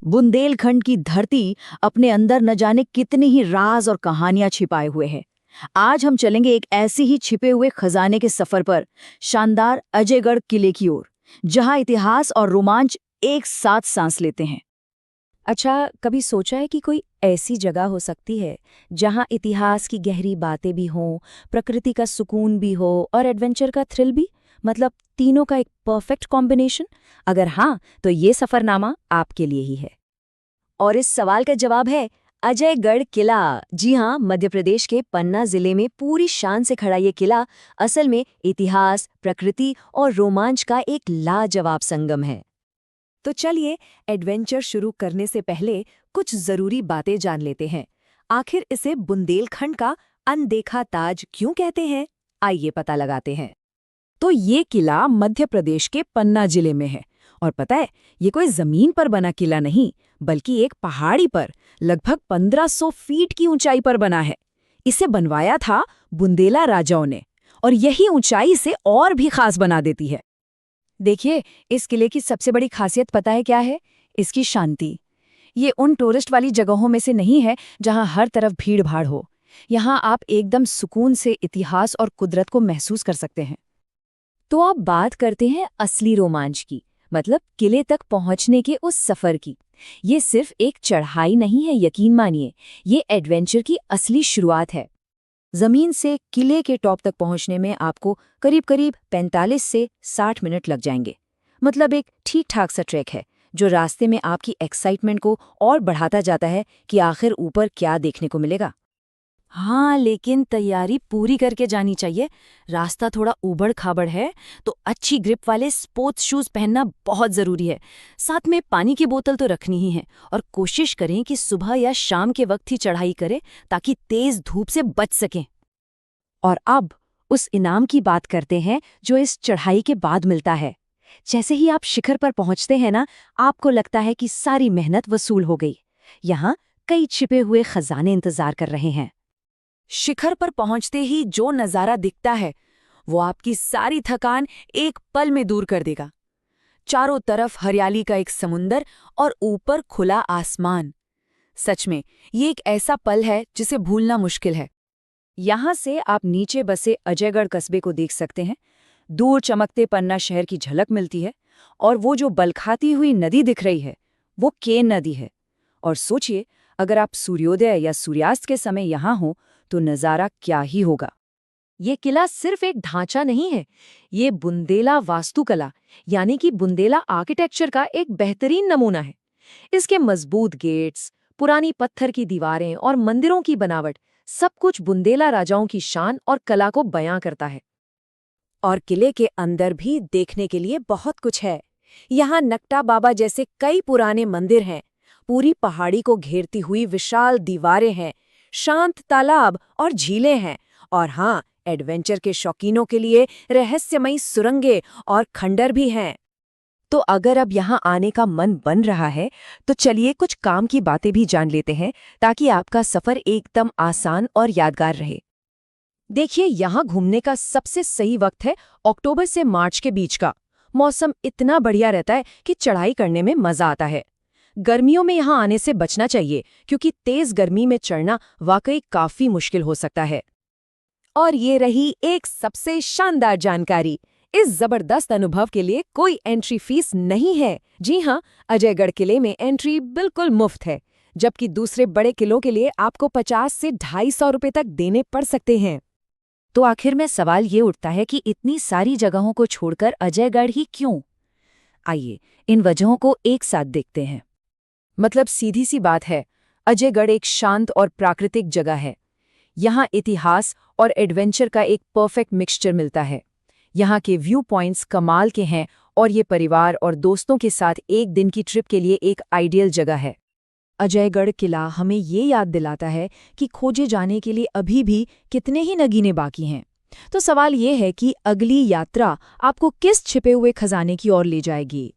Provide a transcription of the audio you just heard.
बुंदेलखंड की धरती अपने अंदर न जाने कितने ही राज और कहानियां छिपाए हुए है। आज हम चलेंगे एक ऐसे ही छिपे हुए खजाने के सफर पर, शानदार अजयगढ़ किले की ओर, जहां इतिहास और रोमांच एक साथ सांस लेते हैं। अच्छा, कभी सोचा है कि कोई ऐसी जगह हो सकती है जहां इतिहास की गहरी बातें भी हों, प्रकृति का सुकून भी हो और एडवेंचर का थ्रिल भी? मतलब तीनों का एक परफेक्ट कॉम्बिनेशन। अगर हाँ, तो ये सफरनामा आपके लिए ही है। और इस सवाल का जवाब है अजयगढ़ किला। जी हाँ, मध्य प्रदेश के पन्ना जिले में पूरी शान से खड़ा ये किला असल में इतिहास, प्रकृति और रोमांच का एक लाजवाब संगम है। तो चलिए, एडवेंचर शुरू करने से पहले कुछ जरूरी बातें जान लेते हैं। आखिर इसे बुंदेलखंड का अनदेखा ताज क्यों कहते हैं, आइए पता लगाते हैं। तो ये किला मध्य प्रदेश के पन्ना जिले में है। और पता है, ये कोई जमीन पर बना किला नहीं, बल्कि एक पहाड़ी पर लगभग 1500 फीट की ऊंचाई पर बना है। इसे बनवाया था बुंदेला राजाओं ने, और यही ऊंचाई इसे और भी खास बना देती है। देखिए, इस किले की सबसे बड़ी खासियत पता है क्या है? इसकी शांति। ये उन टूरिस्ट वाली जगहों में से नहीं है जहां हर तरफ भीड़ भाड़ हो। यहाँ आप एकदम सुकून से इतिहास और कुदरत को महसूस कर सकते हैं। तो अब बात करते हैं असली रोमांच की, मतलब किले तक पहुंचने के उस सफर की। ये सिर्फ एक चढ़ाई नहीं है, यकीन मानिए, ये एडवेंचर की असली शुरुआत है। जमीन से किले के टॉप तक पहुंचने में आपको करीब करीब 45 से 60 मिनट लग जाएंगे। मतलब एक ठीक ठाक सा ट्रैक है, जो रास्ते में आपकी एक्साइटमेंट को और बढ़ाता जाता है कि आखिर ऊपर क्या देखने को मिलेगा। हाँ, लेकिन तैयारी पूरी करके जानी चाहिए। रास्ता थोड़ा ऊबड़ खाबड़ है, तो अच्छी ग्रिप वाले स्पोर्ट्स शूज पहनना बहुत जरूरी है। साथ में पानी की बोतल तो रखनी ही है, और कोशिश करें कि सुबह या शाम के वक्त ही चढ़ाई करें ताकि तेज धूप से बच सकें। और अब उस इनाम की बात करते हैं जो इस चढ़ाई के बाद मिलता है। जैसे ही आप शिखर पर पहुंचते हैं ना, आपको लगता है कि सारी मेहनत वसूल हो गई। यहाँ कई छिपे हुए खजाने इंतजार कर रहे हैं। शिखर पर पहुंचते ही जो नज़ारा दिखता है, वो आपकी सारी थकान एक पल में दूर कर देगा। चारों तरफ हरियाली का एक समुंदर और ऊपर खुला आसमान। सच में ये एक ऐसा पल है जिसे भूलना मुश्किल है। यहाँ से आप नीचे बसे अजयगढ़ कस्बे को देख सकते हैं। दूर चमकते पन्ना शहर की झलक मिलती है, और वो जो बलखाती हुई नदी दिख रही है, वो केन नदी है। और सोचिए, अगर आप सूर्योदय या सूर्यास्त के समय यहाँ हो तो नज़ारा क्या ही होगा। ये किला सिर्फ एक ढांचा नहीं है, ये बुंदेला वास्तुकला यानी कि बुंदेला आर्किटेक्चर का एक बेहतरीन नमूना है। इसके मजबूत गेट्स, पुरानी पत्थर की दीवारें और मंदिरों की बनावट, सब कुछ बुंदेला राजाओं की शान और कला को बयां करता है। और किले के अंदर भी देखने के लिए बहुत कुछ है। यहाँ नकटा बाबा जैसे कई पुराने मंदिर हैं, पूरी पहाड़ी को घेरती हुई विशाल दीवारें हैं, शांत तालाब और झीलें हैं, और हाँ, एडवेंचर के शौकीनों के लिए रहस्यमयी सुरंगें और खंडर भी हैं। तो अगर अब यहाँ आने का मन बन रहा है, तो चलिए कुछ काम की बातें भी जान लेते हैं, ताकि आपका सफर एकदम आसान और यादगार रहे। देखिए, यहाँ घूमने का सबसे सही वक्त है अक्टूबर से मार्च के बीच का। मौसम इतना बढ़िया रहता है कि चढ़ाई करने में मजा आता है। गर्मियों में यहाँ आने से बचना चाहिए, क्योंकि तेज गर्मी में चढ़ना वाकई काफी मुश्किल हो सकता है। और ये रही एक सबसे शानदार जानकारी, इस जबरदस्त अनुभव के लिए कोई एंट्री फीस नहीं है। जी हाँ, अजयगढ़ किले में एंट्री बिल्कुल मुफ्त है, जबकि दूसरे बड़े किलों के लिए आपको 50 से 250 रुपए तक देने पड़ सकते हैं। तो आखिर में सवाल ये उठता है कि इतनी सारी जगहों को छोड़कर अजयगढ़ ही क्यों? आइए, इन वजहों को एक साथ देखते हैं। मतलब सीधी सी बात है, अजयगढ़ एक शांत और प्राकृतिक जगह है। यहाँ इतिहास और एडवेंचर का एक परफेक्ट मिक्सचर मिलता है। यहाँ के व्यू पॉइंट्स कमाल के हैं, और ये परिवार और दोस्तों के साथ एक दिन की ट्रिप के लिए एक आइडियल जगह है। अजयगढ़ किला हमें ये याद दिलाता है कि खोजे जाने के लिए अभी भी कितने ही नगीने बाकी हैं। तो सवाल ये है कि अगली यात्रा आपको किस छिपे हुए खजाने की ओर ले जाएगी।